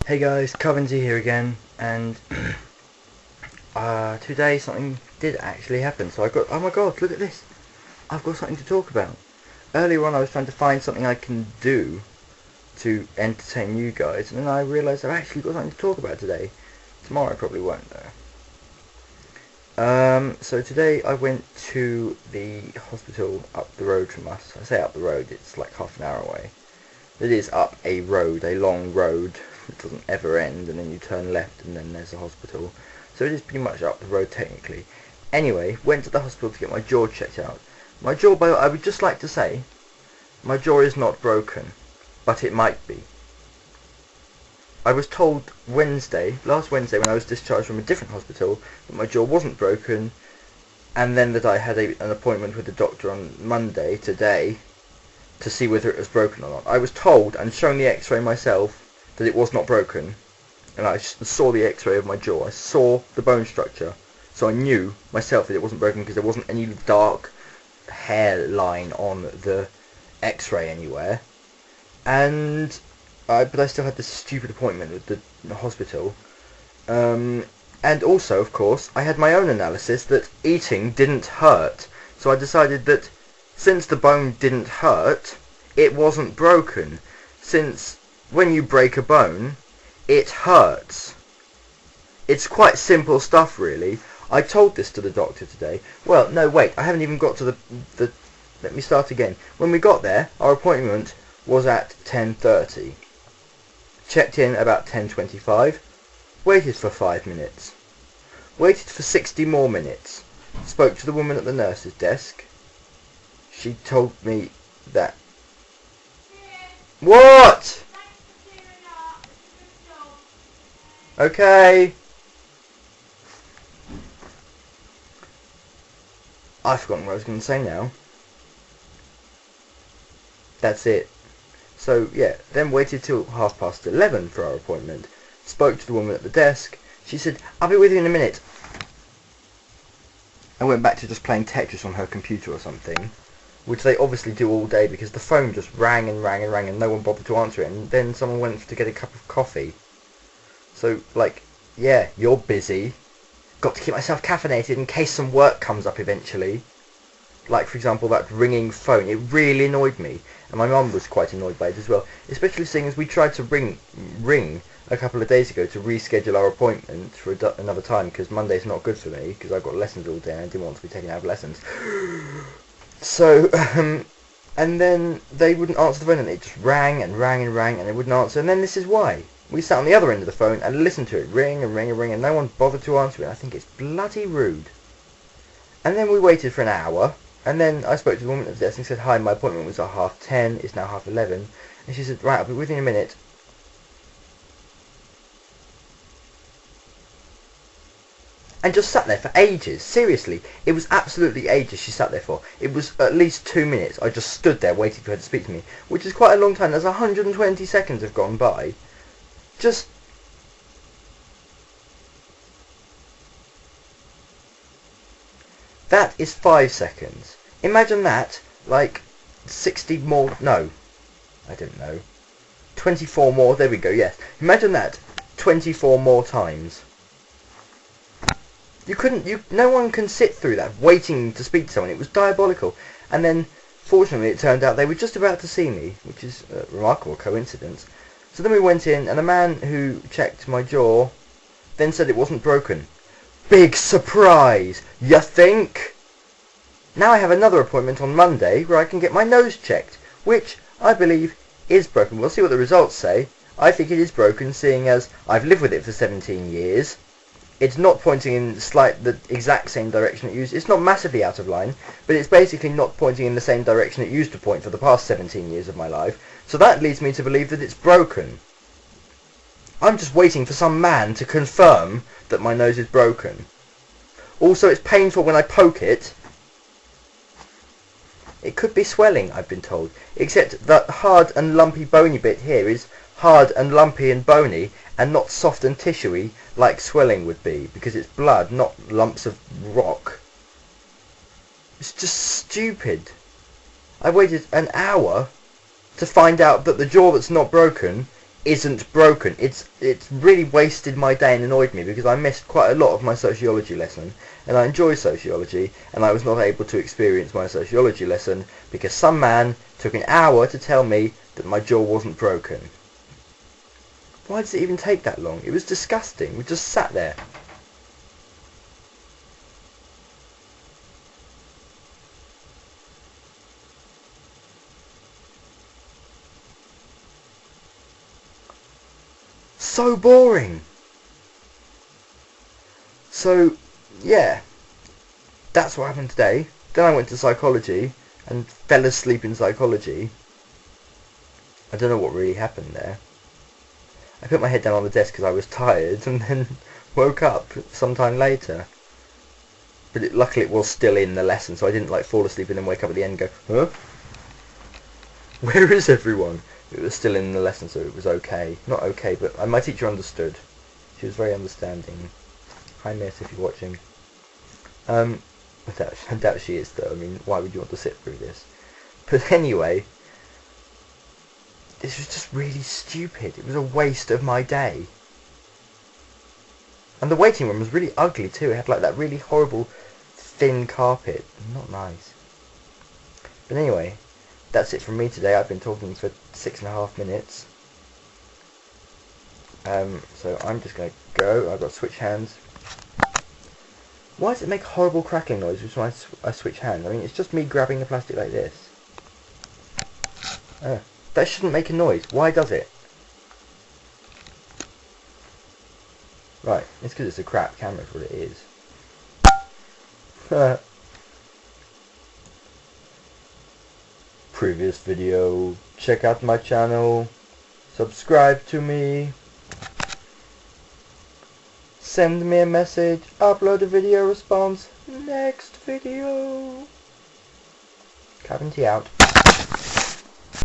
Hey guys, Coventry here again, and today something did actually happen. So I got, oh my god, look at this! I've got something to talk about. Earlier on I was trying to find something I can do to entertain you guys, and then I realised I've actually got something to talk about today. Tomorrow I probably won't though. So today I went to the hospital up the road from us. I say up the road, it's like half an hour away. It is up a road, a long road. It doesn't ever end, and then you turn left and then there's a hospital. So it is pretty much up the road technically. Anyway, went to the hospital to get my jaw checked out. My jaw, I would just like to say, my jaw is not broken, but it might be. I was told last Wednesday when I was discharged from a different hospital, that my jaw wasn't broken, and then that I had an appointment with the doctor on Monday, today, to see whether it was broken or not. I was told and shown the x-ray myself that it was not broken, and I saw the x-ray of my jaw. I saw the bone structure, so I knew myself that it wasn't broken because there wasn't any dark hairline on the x-ray anywhere. But I still had this stupid appointment with the hospital. And also, of course, I had my own analysis that eating didn't hurt. So I decided that since the bone didn't hurt, it wasn't broken. Since when you break a bone, it hurts. It's quite simple stuff, really. I told this to the doctor today. Well, no, wait, I haven't even got to the let me start again. When we got there, our appointment was at 10:30. Checked in about 10:25. Waited for 5 minutes. Waited for 60 more minutes. Spoke to the woman at the nurse's desk. She told me that... What? Okay. I've forgotten what I was going to say now. That's it. So, yeah, then waited till 11:30 for our appointment. Spoke to the woman at the desk. She said, "I'll be with you in a minute." I went back to just playing Tetris on her computer or something, which they obviously do all day because the phone just rang and rang and rang and no one bothered to answer it, and then someone went to get a cup of coffee. So, like, yeah, you're busy. Got to keep myself caffeinated in case some work comes up eventually. Like, for example, that ringing phone. It really annoyed me. And my mum was quite annoyed by it as well. Especially seeing as we tried to ring a couple of days ago to reschedule our appointment for another time, because Monday's not good for me, because I've got lessons all day and I didn't want to be taken out of lessons. So, and then they wouldn't answer the phone, and it just rang and rang and rang, and they wouldn't answer. And then this is why. We sat on the other end of the phone and listened to it ring and ring and ring, and no one bothered to answer it. I think it's bloody rude. And then we waited for an hour. And then I spoke to the woman at the desk and said, "Hi, my appointment was at 10:30, it's now 11:30. And she said, "Right, I'll be with you in a minute." And just sat there for ages. Seriously, it was absolutely ages she sat there for. It was at least 2 minutes. I just stood there waiting for her to speak to me, which is quite a long time. There's 120 seconds have gone by. Just... That is 5 seconds. Imagine that, like, 60 more... No, I don't know. 24 more, there we go, yes. Imagine that 24 more times. No one can sit through that, waiting to speak to someone. It was diabolical. And then, fortunately, it turned out they were just about to see me, which is a remarkable coincidence. So then we went in, and the man who checked my jaw then said it wasn't broken. Big surprise! You think? Now I have another appointment on Monday where I can get my nose checked, which I believe is broken. We'll see what the results say. I think it is broken, seeing as I've lived with it for 17 years. It's not pointing in the exact same direction it used. It's not massively out of line, but it's basically not pointing in the same direction it used to point for the past 17 years of my life. So that leads me to believe that it's broken. I'm just waiting for some man to confirm that my nose is broken. Also, it's painful when I poke it. It could be swelling, I've been told. Except that hard and lumpy bony bit here is hard and lumpy and bony, and not soft and tissuey like swelling would be, because it's blood, not lumps of rock. It's just stupid. I waited an hour to find out that the jaw that's not broken isn't broken. It's really wasted my day and annoyed me because I missed quite a lot of my sociology lesson, and I enjoy sociology, and I was not able to experience my sociology lesson because some man took an hour to tell me that my jaw wasn't broken. Why does it even take that long? It was disgusting. We just sat there. So boring. So, yeah, that's what happened today. Then I went to psychology and fell asleep in psychology. I don't know what really happened there. I put my head down on the desk because I was tired and then woke up sometime later. But luckily it was still in the lesson, so I didn't like fall asleep and then wake up at the end and go, huh? Where is everyone? It was still in the lesson, so it was okay. Not okay, but my teacher understood. She was very understanding. Hi miss, if you're watching. I doubt she is though. I mean, why would you want to sit through this? But anyway, this was just really stupid. It was a waste of my day. And the waiting room was really ugly too. It had like that really horrible thin carpet. Not nice. But anyway, that's it from me today. I've been talking for 6.5 minutes. So I'm just going to go. I've got to switch hands. Why does it make horrible crackling noise when I switch hands? I mean, it's just me grabbing the plastic like this. That shouldn't make a noise. Why does it? Right, it's because it's a crap camera is what it is. Previous video, check out my channel, subscribe to me, send me a message, upload a video response, next video. Cabin Tea out.